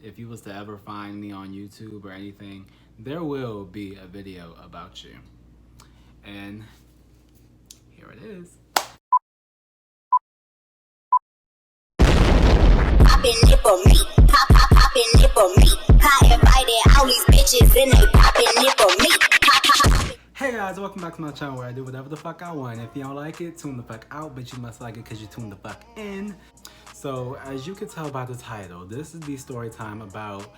if you was to ever find me on YouTube or anything, there will be a video about you. And here it is. Poppin' it for me, poppin' it for me. I invited all these bitches and they poppin' it for me. Hey guys, welcome back to my channel where I do whatever the fuck I want. If you don't like it, tune the fuck out, but you must like it because you tuned the fuck in. So, as you can tell by the title, this is the story time about...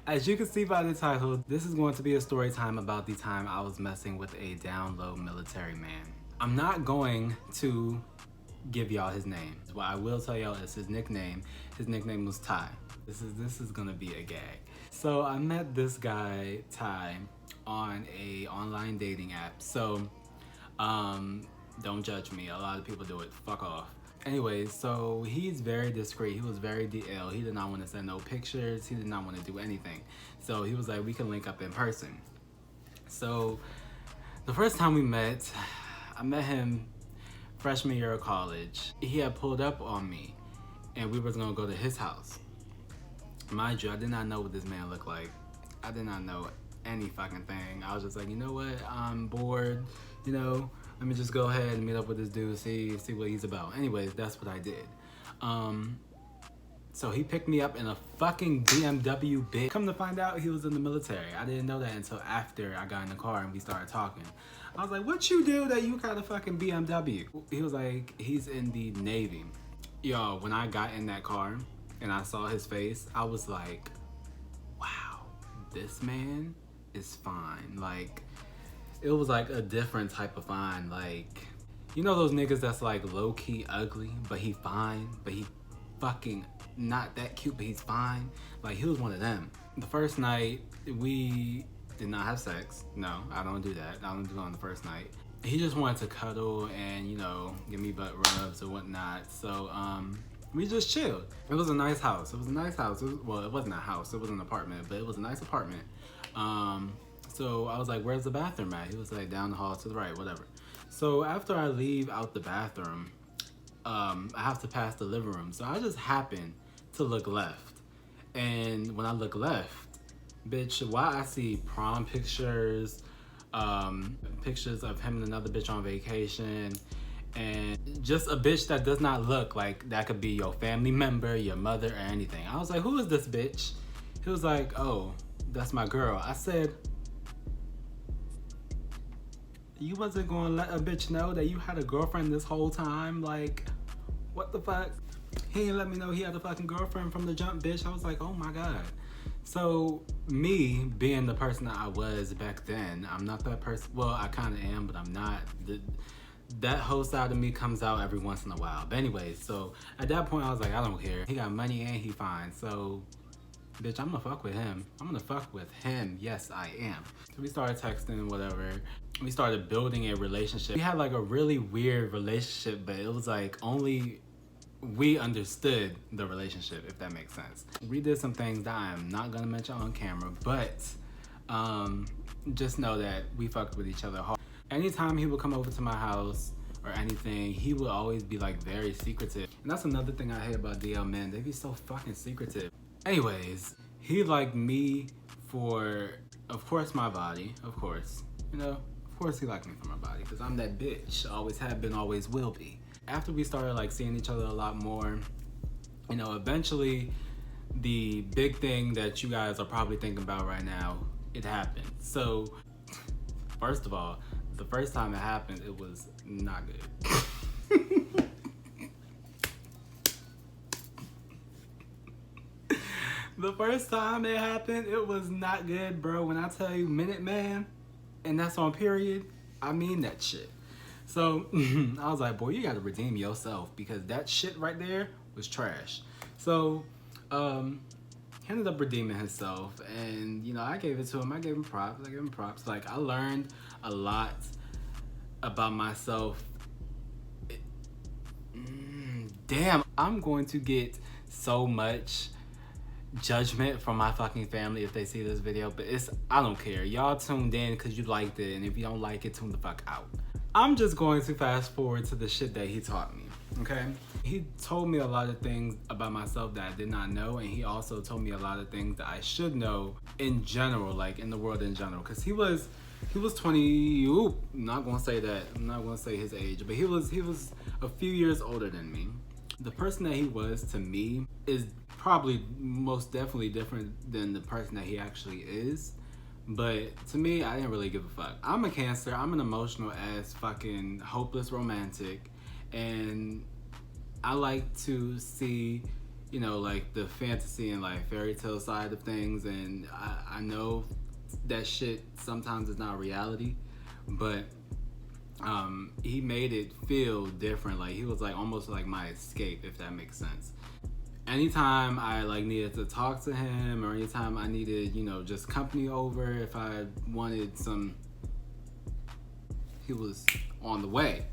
As you can see by the title, this is going to be a story time about the time I was messing with a down low military man. I'm not going to give y'all his name. What I will tell y'all is his nickname. His nickname was Ty. This is gonna be a gag. So I met this guy, Ty, on a online dating app. So don't judge me. A lot of people do it. Fuck off. Anyways, so he's very discreet. He was very DL. He did not want to send no pictures. He did not want to do anything. So he was like, we can link up in person. So the first time we met, I met him freshman year of college. He had pulled up on me and we was gonna go to his house. Mind you, I did not know what this man looked like. I did not know any fucking thing. I was just like, you know what? I'm bored, you know, let me just go ahead and meet up with this dude, see what he's about. Anyways, that's what I did. So he picked me up in a fucking BMW bitch. Come to find out, he was in the military. I didn't know that until after I got in the car and we started talking. I was like, what you do that you got a fucking BMW? He was like, he's in the Navy. Yo, when I got in that car and I saw his face, I was like, wow, this man is fine. Like, it was like a different type of fine. Like, you know those niggas that's like low-key ugly, but he fine, but he fucking not that cute, but he's fine. Like, he was one of them. The first night, we did not have sex. No, I don't do that. I don't do it on the first night. He just wanted to cuddle and, you know, give me butt rubs or whatnot. So, we just chilled. It was a nice house. It was a nice house. Well, it wasn't a house. It was an apartment, but it was a nice apartment. So I was like, where's the bathroom at? He was like, down the hall to the right, whatever. So after I leave out the bathroom, I have to pass the living room. So I just happened to look left. And when I look left, bitch, why I see prom pictures, pictures of him and another bitch on vacation, and just a bitch that does not look like that could be your family member, your mother, or anything. I was like, who is this bitch? He was like, oh, that's my girl. I said, you wasn't gonna let a bitch know that you had a girlfriend this whole time? Like, what the fuck? He didn't let me know he had a fucking girlfriend from the jump, bitch. I was like, oh my God. So me being the person that I was back then, I'm not that person. Well, I kind of am, but I'm not. That whole side of me comes out every once in a while. But anyways, so at that point I was like, I don't care. He got money and he fine. So bitch, I'm gonna fuck with him. I'm gonna fuck with him. Yes, I am. So we started texting, whatever. We started building a relationship. We had like a really weird relationship, but it was like only we understood the relationship, if that makes sense. We did some things that I am not gonna mention on camera, but just know that we fucked with each other hard. Anytime he would come over to my house or anything, he would always be like very secretive. And that's another thing I hate about DL men. They be so fucking secretive. Anyways, he liked me for, of course, my body, of course. You know, of course he liked me for my body because I'm that bitch. Always have been, always will be. After we started like seeing each other a lot more, you know, eventually the big thing that you guys are probably thinking about right now, it happened. So, first of all, the first time it happened, it was not good. The first time it happened, it was not good, bro. When I tell you Minute Man, and that's on period, I mean that shit. So I was like, boy, you gotta redeem yourself because that shit right there was trash. So he ended up redeeming himself, and you know, I gave it to him. I gave him props. Like, I learned a lot about myself. Damn, I'm going to get so much judgment from my fucking family if they see this video, but I don't care. Y'all tuned in because you liked it, and if you don't like it, tune the fuck out. I'm just going to fast forward to the shit that he taught me. Okay? He told me a lot of things about myself that I did not know, and he also told me a lot of things that I should know in general, like in the world in general. Cause he was 20. Ooh, not gonna say that. I'm not gonna say his age, but he was a few years older than me. The person that he was to me is probably most definitely different than the person that he actually is. But to me, I didn't really give a fuck. I'm a Cancer. I'm an emotional ass fucking hopeless romantic, and I like to see, you know, like the fantasy and like fairy tale side of things, and I know that shit sometimes is not reality, but he made it feel different. Like he was like almost like my escape, if that makes sense. Anytime I like needed to talk to him, or anytime I needed, you know, just company over, if I wanted some, he was on the way.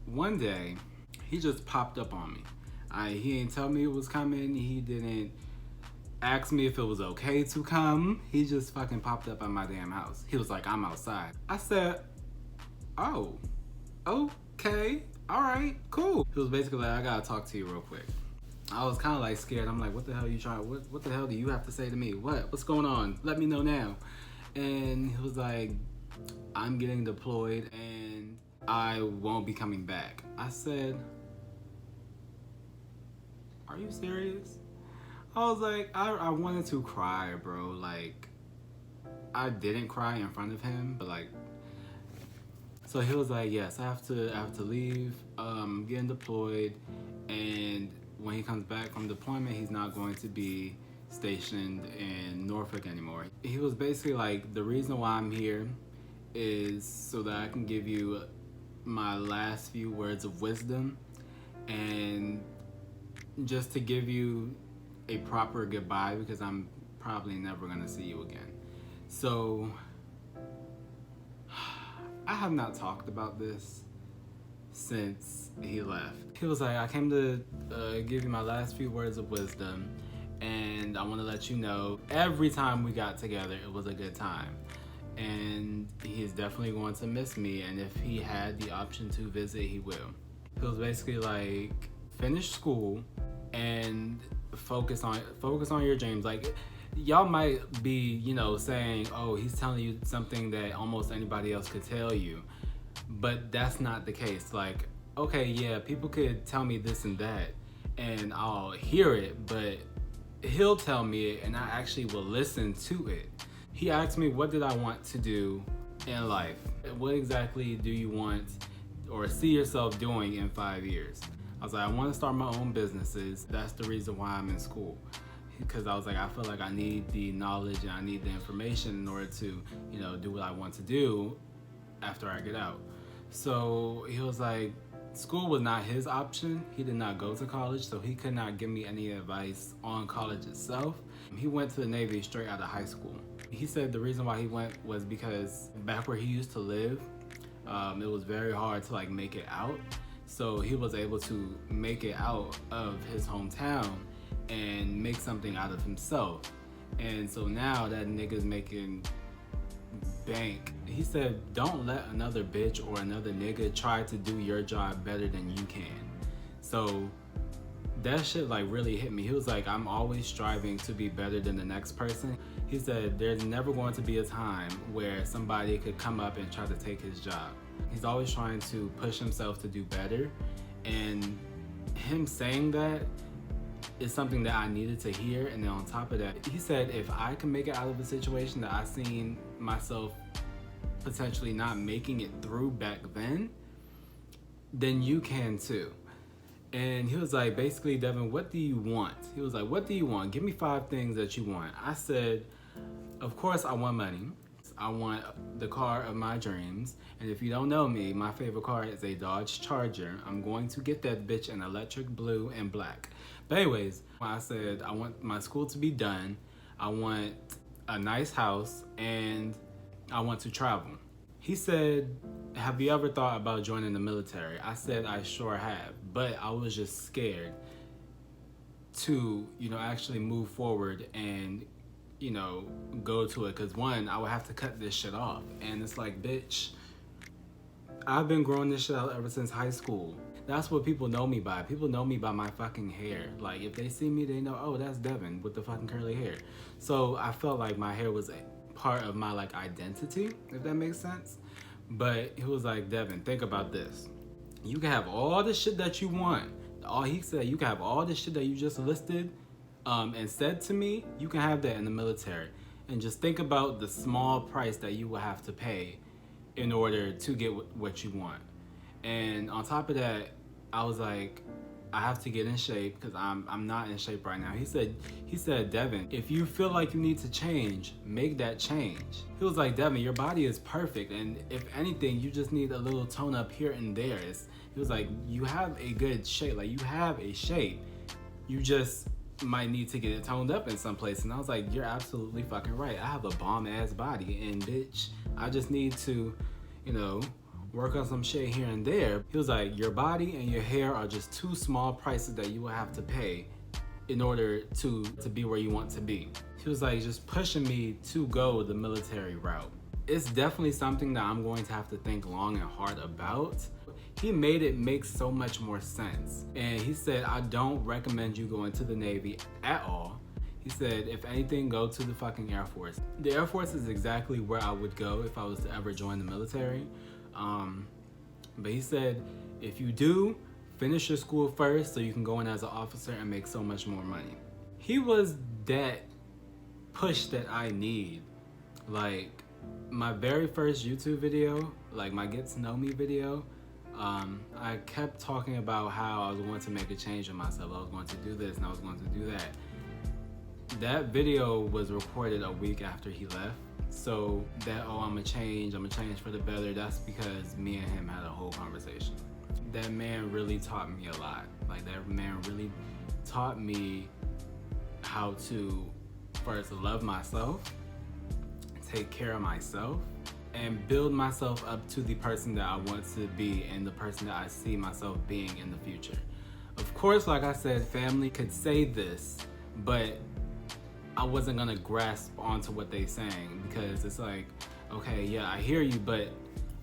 One day, he just popped up on me. He didn't tell me it was coming. He didn't ask me if it was okay to come. He just fucking popped up at my damn house. He was like, I'm outside. I said, oh, okay, all right, cool. He was basically like, I gotta talk to you real quick. I was kind of like scared. I'm like, what the hell are you trying? What the hell do you have to say to me? What's going on? Let me know now. And he was like, I'm getting deployed and I won't be coming back. I said, are you serious? I was like, I wanted to cry, bro. Like, I didn't cry in front of him, but like, so he was like, yes, I have to leave, getting deployed, and when he comes back from deployment, he's not going to be stationed in Norfolk anymore. He was basically like, the reason why I'm here is so that I can give you my last few words of wisdom, and just to give you a proper goodbye, because I'm probably never gonna see you again. So I have not talked about this since he left. He was like, I came to give you my last few words of wisdom, and I want to let you know every time we got together, it was a good time. And he is definitely going to miss me, and if he had the option to visit, he will. He was basically like, finish school and focus on your dreams. Like, y'all might be, you know, saying, oh, he's telling you something that almost anybody else could tell you, but that's not the case. Like, okay, yeah, people could tell me this and that and I'll hear it, but he'll tell me it and I actually will listen to it. He asked me, what did I want to do in life? What exactly do you want or see yourself doing in 5 years? I was like, I want to start my own businesses. That's the reason why I'm in school. Because I was like, I feel like I need the knowledge and I need the information in order to, you know, do what I want to do after I get out. So he was like, school was not his option. He did not go to college, so he could not give me any advice on college itself. He went to the Navy straight out of high school. He said the reason why he went was because back where he used to live, it was very hard to like make it out. So he was able to make it out of his hometown and make something out of himself. And so now that nigga's making bank. He said, don't let another bitch or another nigga try to do your job better than you can. So that shit like really hit me. He was like, I'm always striving to be better than the next person. He said, there's never going to be a time where somebody could come up and try to take his job. He's always trying to push himself to do better. And him saying that is something that I needed to hear. And then on top of that, he said, if I can make it out of a situation that I seen myself potentially not making it through back then you can too. And he was like, basically, Devin, what do you want? He was like, what do you want? Give me 5 things that you want. I said, of course I want money. I want the car of my dreams. And if you don't know me, my favorite car is a Dodge Charger. I'm going to get that bitch in electric blue and black. But anyways, I said, I want my school to be done. I want a nice house and I want to travel. He said, have you ever thought about joining the military? I said, I sure have, but I was just scared to, you know, actually move forward and, you know, go to it. Cause one, I would have to cut this shit off. And it's like, bitch, I've been growing this shit out ever since high school. That's what people know me by. People know me by my fucking hair. Like, if they see me, they know, oh, that's Devin with the fucking curly hair. So I felt like my hair was a part of my like identity, if that makes sense. But he was like, Devin, think about this. You can have all the shit that you want. He said, you can have all the shit that you just listed and said to me, you can have that in the military. And just think about the small price that you will have to pay in order to get what you want. And on top of that, I was like, I have to get in shape because I'm not in shape right now. He said, Devin, if you feel like you need to change, make that change. He was like, Devin, your body is perfect, and if anything, you just need a little tone up here and there. He was like, you have a good shape, like you have a shape. You just might need to get it toned up in some place. And I was like, you're absolutely fucking right. I have a bomb ass body, and bitch, I just need to, work on some shit here and there. He was like, your body and your hair are just two small prices that you will have to pay in order to be where you want to be. He was like, just pushing me to go the military route. It's definitely something that I'm going to have to think long and hard about. He made it make so much more sense. And he said, I don't recommend you going to the Navy at all. He said, if anything, go to the fucking Air Force. The Air Force is exactly where I would go if I was to ever join the military. But he said, if you do, finish your school first so you can go in as an officer and make so much more money. He was that push that I need. Like, my very first YouTube video, like my Get to Know Me video, I kept talking about how I was going to make a change in myself. I was going to do this and I was going to do that. That video was recorded a week after he left. So that, I'm gonna change for the better, that's because me and him had a whole conversation. That man really taught me a lot. Like, that man really taught me how to first love myself, take care of myself, and build myself up to the person that I want to be and the person that I see myself being in the future. Of course, like I said, family could say this, but I wasn't gonna grasp onto what they saying because it's like, okay, yeah, I hear you, but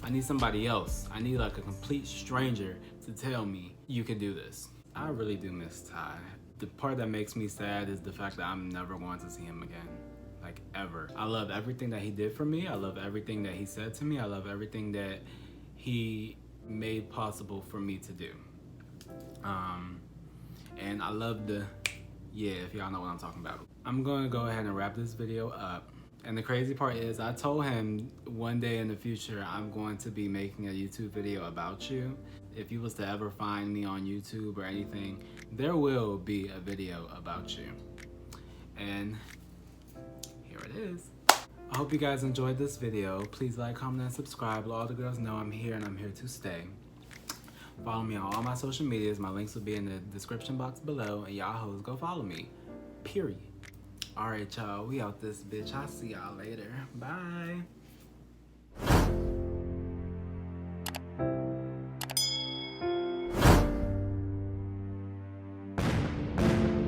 I need somebody else. I need like a complete stranger to tell me you can do this. I really do miss Ty. The part that makes me sad is the fact that I'm never going to see him again, like ever. I love everything that he did for me. I love everything that he said to me. I love everything that he made possible for me to do. And I love if y'all know what I'm talking about. I'm gonna go ahead and wrap this video up. And the crazy part is I told him one day in the future I'm going to be making a YouTube video about you. If you was to ever find me on YouTube or anything, there will be a video about you. And here it is. I hope you guys enjoyed this video. Please like, comment, and subscribe. Let all the girls know I'm here and I'm here to stay. Follow me on all my social medias. My links will be in the description box below. And y'all hoes, go follow me. Period. Alright, y'all. We out this bitch. I'll see y'all later. Bye.